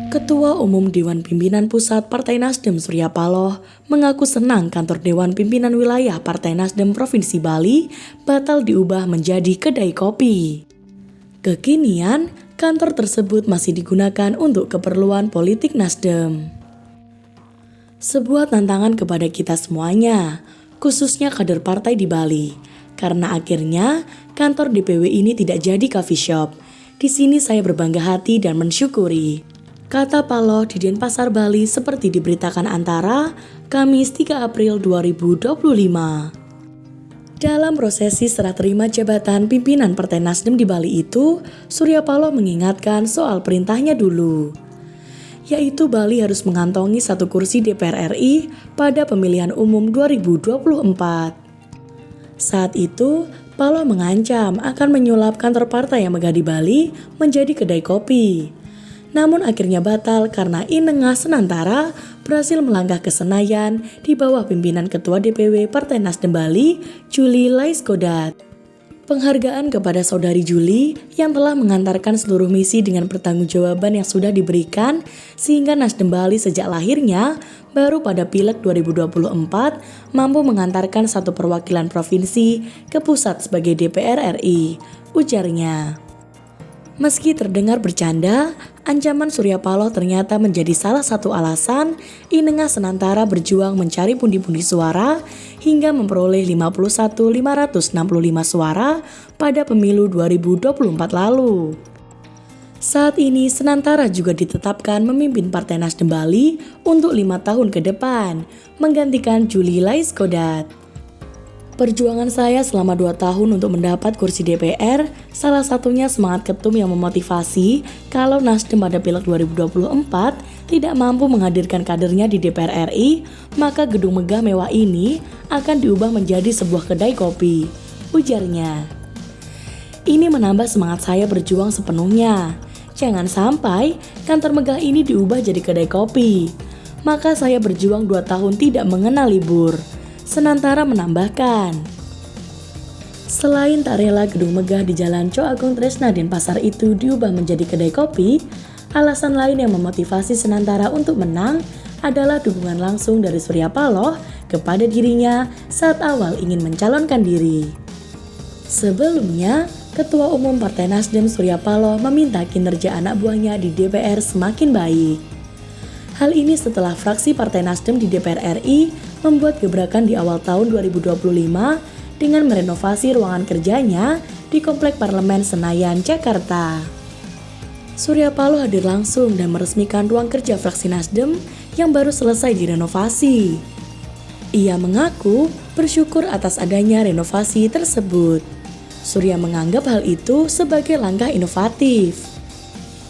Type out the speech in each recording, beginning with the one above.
Ketua Umum Dewan Pimpinan Pusat Partai Nasdem Surya Paloh mengaku senang kantor Dewan Pimpinan Wilayah Partai Nasdem Provinsi Bali batal diubah menjadi kedai kopi. Kekinian, kantor tersebut masih digunakan untuk keperluan politik Nasdem. Sebuah tantangan kepada kita semuanya, khususnya kader partai di Bali, karena akhirnya kantor DPW ini tidak jadi coffee shop. Di sini saya berbangga hati dan mensyukuri, kata Paloh di Denpasar, Bali seperti diberitakan Antara, Kamis 3 April 2025. Dalam prosesi serah terima jabatan pimpinan Partai Nasdem di Bali itu, Surya Paloh mengingatkan soal perintahnya dulu, yaitu Bali harus mengantongi 1 kursi DPR RI pada pemilihan umum 2024. Saat itu, Paloh mengancam akan menyulap kantor partai yang megah di Bali menjadi kedai kopi. Namun akhirnya batal karena Inengah Senantara berhasil melangkah ke Senayan di bawah pimpinan Ketua DPW Partai Nasdem Bali, Julie Laiskodat. Penghargaan kepada Saudari Julie yang telah mengantarkan seluruh misi dengan pertanggungjawaban yang sudah diberikan sehingga Nasdem Bali sejak lahirnya baru pada Pileg 2024 mampu mengantarkan 1 perwakilan provinsi ke pusat sebagai DPR RI, ujarnya. Meski terdengar bercanda, ancaman Surya Paloh ternyata menjadi salah satu alasan Inengah Senantara berjuang mencari pundi-pundi suara hingga memperoleh 51.565 suara pada pemilu 2024 lalu. Saat ini Senantara juga ditetapkan memimpin Partai Nasdem Bali untuk 5 tahun ke depan, menggantikan Julie Laiskodat. Perjuangan saya selama 2 tahun untuk mendapat kursi DPR, salah satunya semangat ketum yang memotivasi kalau Nasdem pada Pileg 2024 tidak mampu menghadirkan kadernya di DPR RI, maka gedung megah mewah ini akan diubah menjadi sebuah kedai kopi, ujarnya. Ini menambah semangat saya berjuang sepenuhnya. Jangan sampai kantor megah ini diubah jadi kedai kopi. Maka saya berjuang 2 tahun tidak mengenal libur. Senantara menambahkan, selain tak rela gedung megah di Jalan Co Agung Tresna Denpasar itu diubah menjadi kedai kopi, alasan lain yang memotivasi Senantara untuk menang adalah dukungan langsung dari Surya Paloh kepada dirinya saat awal ingin mencalonkan diri. Sebelumnya, Ketua Umum Partai Nasdem Surya Paloh meminta kinerja anak buahnya di DPR semakin baik. Hal ini setelah fraksi Partai Nasdem di DPR RI membuat gebrakan di awal tahun 2025 dengan merenovasi ruangan kerjanya di Komplek Parlemen Senayan, Jakarta. Surya Paloh hadir langsung dan meresmikan ruang kerja fraksi Nasdem yang baru selesai direnovasi. Ia mengaku bersyukur atas adanya renovasi tersebut. Surya menganggap hal itu sebagai langkah inovatif.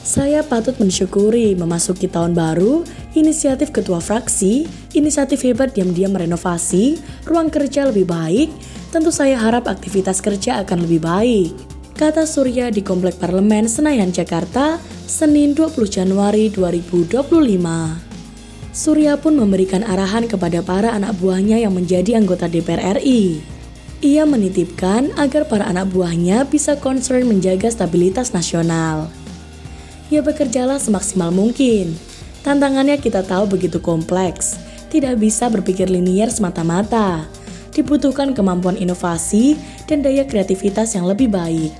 Saya patut mensyukuri memasuki tahun baru, inisiatif ketua fraksi, inisiatif hebat diam-diam merenovasi, ruang kerja lebih baik, tentu saya harap aktivitas kerja akan lebih baik, kata Surya di Komplek Parlemen Senayan, Jakarta, Senin 20 Januari 2025. Surya pun memberikan arahan kepada para anak buahnya yang menjadi anggota DPR RI. Ia menitipkan agar para anak buahnya bisa concern menjaga stabilitas nasional. Ya bekerjalah semaksimal mungkin. Tantangannya kita tahu begitu kompleks, tidak bisa berpikir linier semata-mata. Dibutuhkan kemampuan inovasi dan daya kreativitas yang lebih baik.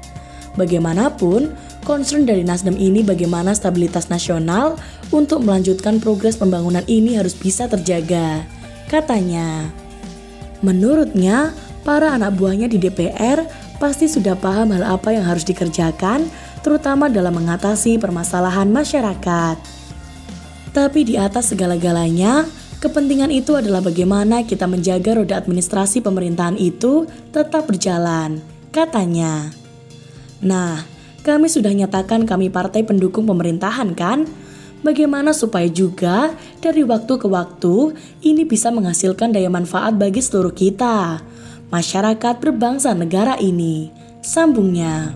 Bagaimanapun, concern dari Nasdem ini bagaimana stabilitas nasional untuk melanjutkan progres pembangunan ini harus bisa terjaga, katanya. Menurutnya, para anak buahnya di DPR pasti sudah paham hal apa yang harus dikerjakan, terutama dalam mengatasi permasalahan masyarakat. Tapi di atas segala-galanya, kepentingan itu adalah bagaimana kita menjaga roda administrasi pemerintahan itu tetap berjalan, katanya. Nah, kami sudah nyatakan kami partai pendukung pemerintahan kan? Bagaimana supaya juga dari waktu ke waktu ini bisa menghasilkan daya manfaat bagi seluruh kita, masyarakat berbangsa negara ini, sambungnya.